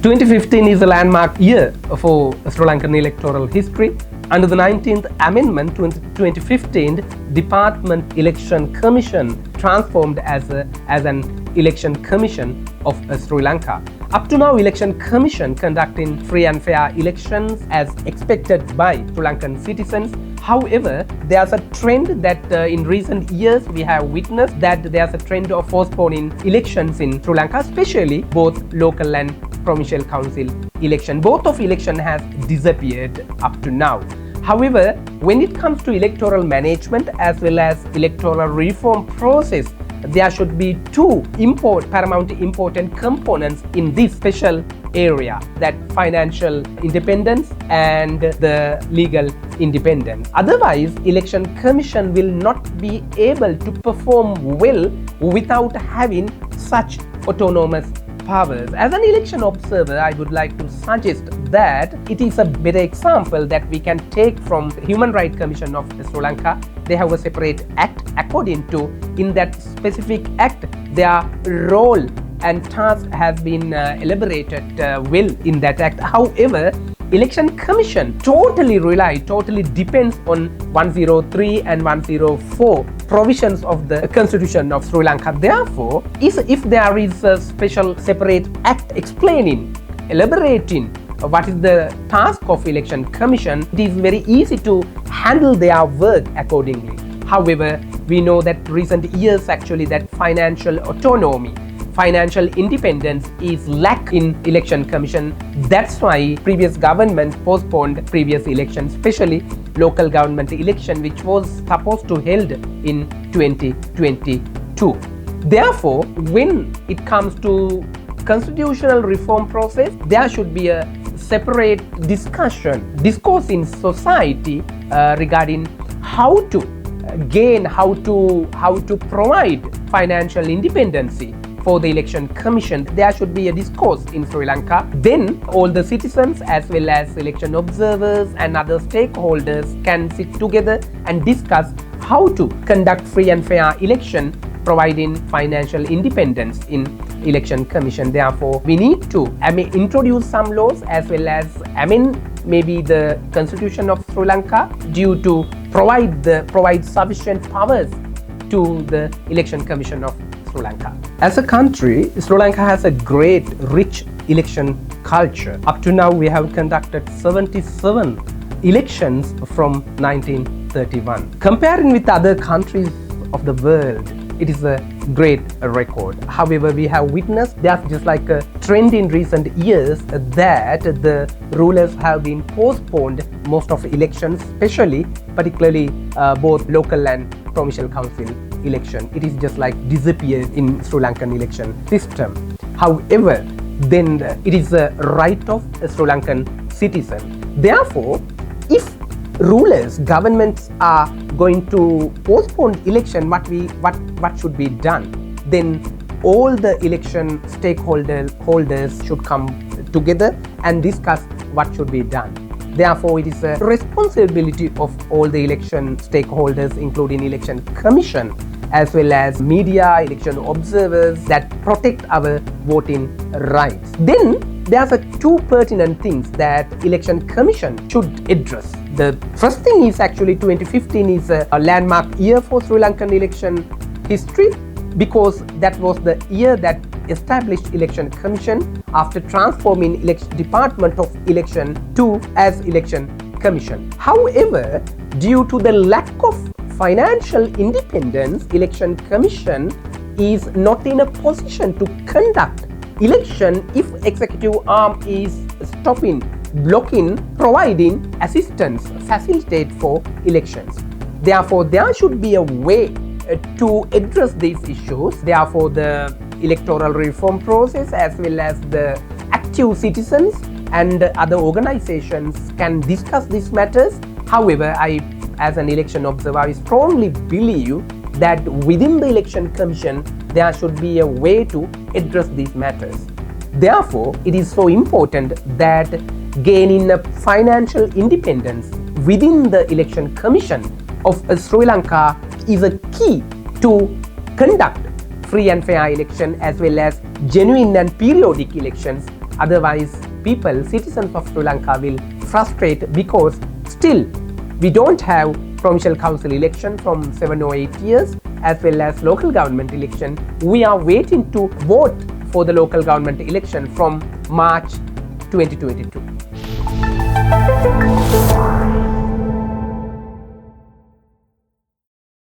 2015 is a landmark year for Sri Lankan electoral history. Under the 19th Amendment 2015, Department Election Commission transformed as an election commission of Sri Lanka. Up to now, Election Commission conducting free and fair elections as expected by Sri Lankan citizens. However, there's a trend that in recent years we have witnessed that there's a trend of postponing elections in Sri Lanka, especially both local and provincial council election. Both of election has disappeared up to now. However, when it comes to electoral management as well as electoral reform process, there should be two paramount important components in this special area, that financial independence and the legal independence. Otherwise, election commission will not be able to perform well without having such autonomous powers. As an election observer, I would like to suggest that it is a better example that we can take from the Human Rights Commission of Sri Lanka. They have a separate act. According to, in that specific act, their role and task has been elaborated well in that act. However, Election Commission totally depends on 103 and 104 provisions of the Constitution of Sri Lanka. Therefore, if there is a special separate act elaborating what is the task of Election Commission, it is very easy to handle their work accordingly. However, we know that recent years actually that financial autonomy, financial independence is lack in Election Commission. That's why previous government postponed previous elections, especially local government election, which was supposed to held in 2022. Therefore, when it comes to constitutional reform process, there should be a separate discourse in society regarding how to gain, how to provide financial independency for the Election Commission. There should be a discourse in Sri Lanka. Then all the citizens as well as election observers and other stakeholders can sit together and discuss how to conduct free and fair election, providing financial independence in Election Commission. Therefore, we need to introduce some laws as well as amend maybe the Constitution of Sri Lanka due to provide sufficient powers to the Election Commission of Sri Lanka. As a country, Sri Lanka has a great, rich election culture. Up to now, we have conducted 77 elections from 1931. Comparing with other countries of the world, it is a great record. However, we have witnessed there's just like a trend in recent years that the rulers have been postponed most of elections, particularly both local and provincial council election. It is just like disappeared in Sri Lankan election system. However, then it is a right of a Sri Lankan citizen. Therefore, if governments are going to postpone election, what should be done? Then all the election stakeholders should come together and discuss what should be done. Therefore, it is a responsibility of all the election stakeholders, including Election Commission, as well as media, election observers, that protect our voting rights. Then there's two pertinent things that Election Commission should address. The first thing is actually 2015 is a landmark year for Sri Lankan election history, because that was the year that established Election Commission after transforming Department of Election to as Election Commission. However, due to the lack of financial independence, Election Commission is not in a position to conduct election if executive arm is stopping, blocking, providing assistance, facilitate for elections. Therefore, there should be a way to address these issues. Therefore, the electoral reform process as well as the active citizens and other organizations can discuss these matters. However, as an election observer, I strongly believe that within the Election Commission, there should be a way to address these matters. Therefore, it is so important that gaining a financial independence within the Election Commission of Sri Lanka is a key to conduct free and fair election as well as genuine and periodic elections Otherwise, citizens of Sri Lanka will frustrate because still we don't have provincial council election from 7 or 8 years as well as local government election. We are waiting to vote for the local government election from March 2022.